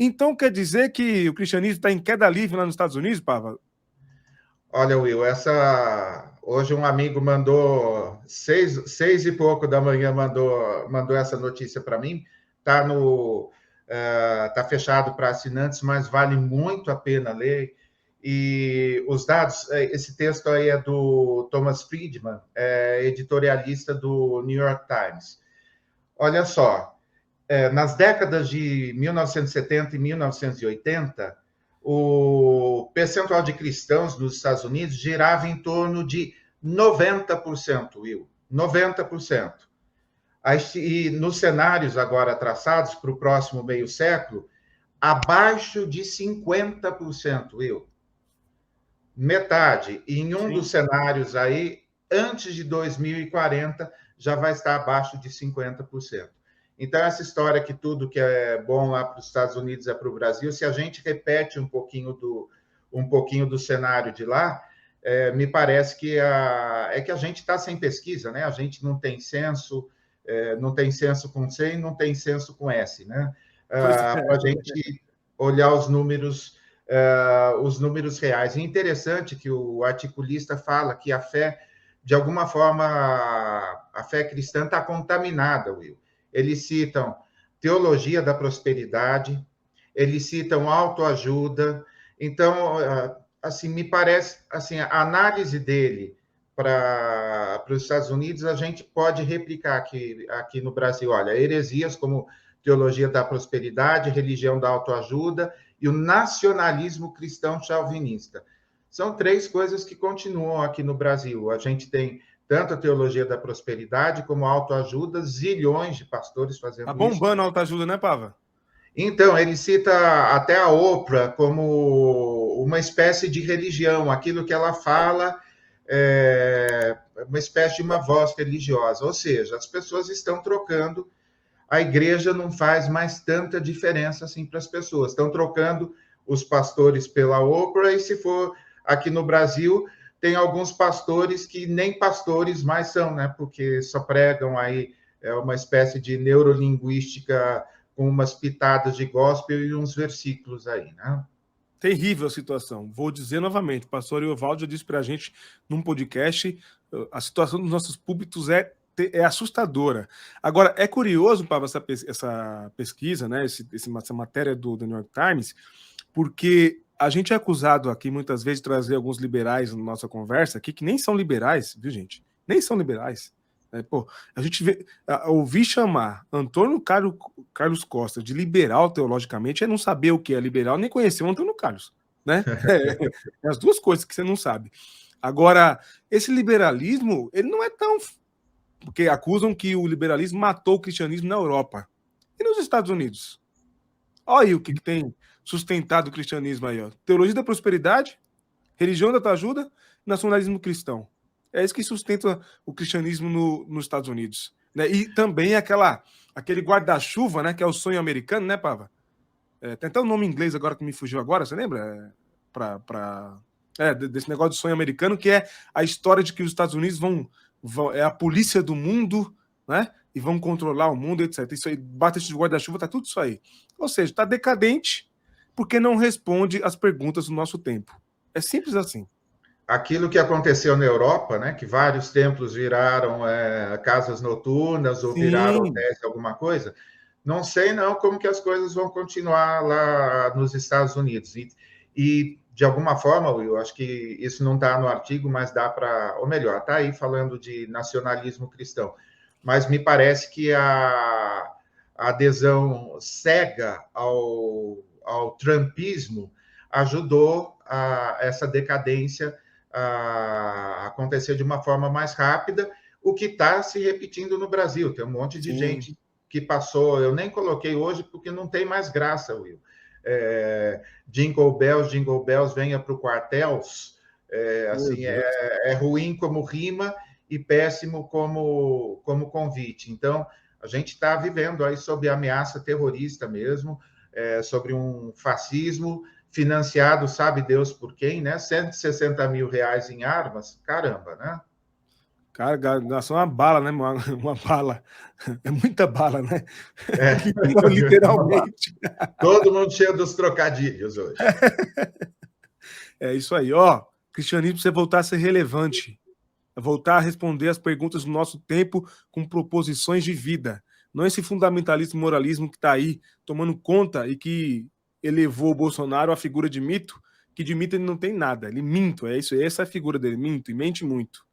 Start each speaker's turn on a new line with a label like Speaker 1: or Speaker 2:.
Speaker 1: Então quer dizer que o cristianismo está em queda livre lá nos Estados Unidos, Pava?
Speaker 2: Olha, Will, hoje um amigo mandou seis e pouco da manhã mandou essa notícia para mim. Tá fechado para assinantes, mas vale muito a pena ler. E os dados, esse texto aí é do Thomas Friedman, editorialista do New York Times. Olha só, nas décadas de 1970 e 1980, o percentual de cristãos nos Estados Unidos girava em torno de 90%, Will. 90%. E nos cenários agora traçados para o próximo meio século, abaixo de 50%, Will. Metade. E em um dos cenários aí, antes de 2040, já vai estar abaixo de 50%. Então, essa história que tudo que é bom lá para os Estados Unidos é para o Brasil, se a gente repete um pouquinho do cenário de lá, me parece que a gente está sem pesquisa, né? A gente não tem censo, não tem censo com C e não tem censo com S, né? Para a gente olhar os números reais. E interessante que o articulista fala que a fé, de alguma forma, a fé cristã está contaminada, Will. Eles citam teologia da prosperidade, eles citam autoajuda. Então, assim, me parece, assim, a análise dele para os Estados Unidos, a gente pode replicar aqui no Brasil. Olha, heresias como teologia da prosperidade, religião da autoajuda e o nacionalismo cristão chauvinista. São três coisas que continuam aqui no Brasil. A gente tem tanto a teologia da prosperidade como a autoajuda, zilhões de pastores fazendo isso.
Speaker 1: Tá bombando a autoajuda, né, Pava?
Speaker 2: Então, ele cita até a Oprah como uma espécie de religião, aquilo que ela fala é uma espécie de uma voz religiosa, ou seja, as pessoas estão trocando, a igreja não faz mais tanta diferença assim para as pessoas, estão trocando os pastores pela Oprah, e se for aqui no Brasil, tem alguns pastores que nem pastores mais são, né? Porque só pregam aí uma espécie de neurolinguística com umas pitadas de gospel e uns versículos aí, né?
Speaker 1: Terrível a situação. Vou dizer novamente, o pastor Eovaldo já disse para a gente num podcast, a situação dos nossos púlpitos é assustadora. Agora, é curioso, Pava, essa pesquisa, né, essa matéria do The New York Times, porque a gente é acusado aqui muitas vezes de trazer alguns liberais na nossa conversa aqui, que nem são liberais, viu, gente? Nem são liberais. Pô, a gente ouvir chamar Antônio Carlos Costa de liberal teologicamente é não saber o que é liberal, nem conhecer o Antônio Carlos, né? É as duas coisas que você não sabe. Agora, esse liberalismo, ele não é tão... Porque acusam que o liberalismo matou o cristianismo na Europa. E nos Estados Unidos? Olha aí o que tem sustentado o cristianismo aí, ó. Teologia da prosperidade, religião da autoajuda, nacionalismo cristão. É isso que sustenta o cristianismo nos Estados Unidos. Né? E também aquele guarda-chuva, né? Que é o sonho americano, né, Pava? Tem até um nome em inglês agora que me fugiu agora, você lembra? Desse negócio de sonho americano, que é a história de que os Estados Unidos é a polícia do mundo, né? E vão controlar o mundo, etc. Isso aí, bate de guarda-chuva, tá tudo isso aí. Ou seja, tá decadente porque não responde às perguntas do nosso tempo. É simples assim.
Speaker 2: Aquilo que aconteceu na Europa, né, que vários templos viraram casas noturnas ou viraram hotéis, alguma coisa, não sei não como que as coisas vão continuar lá nos Estados Unidos. E de alguma forma, eu acho que isso não está no artigo, mas dá para, ou melhor, está aí falando de nacionalismo cristão. Mas me parece que a adesão cega ao trumpismo ajudou essa decadência a acontecer de uma forma mais rápida, o que está se repetindo no Brasil. Tem um monte de gente que passou, eu nem coloquei hoje porque não tem mais graça, Will. Jingle Bells, venha para o quartéis. Assim, é ruim como rima e péssimo como convite. Então, a gente está vivendo aí sob ameaça terrorista mesmo, sobre um fascismo financiado, sabe Deus por quem, né? 160 mil reais em armas, caramba, né?
Speaker 1: Cara, nação é uma bala, né? Uma bala. É muita bala, né?
Speaker 2: É.
Speaker 1: Literalmente.
Speaker 2: Todo mundo cheio dos trocadilhos hoje.
Speaker 1: É isso aí. Ó, cristianismo precisa voltar a ser relevante. Voltar a responder as perguntas do nosso tempo com proposições de vida. Não esse fundamentalismo e moralismo que está aí tomando conta e que elevou o Bolsonaro à figura de mito, que de mito ele não tem nada. Ele minto, é isso, essa é a figura dele, minto e mente muito.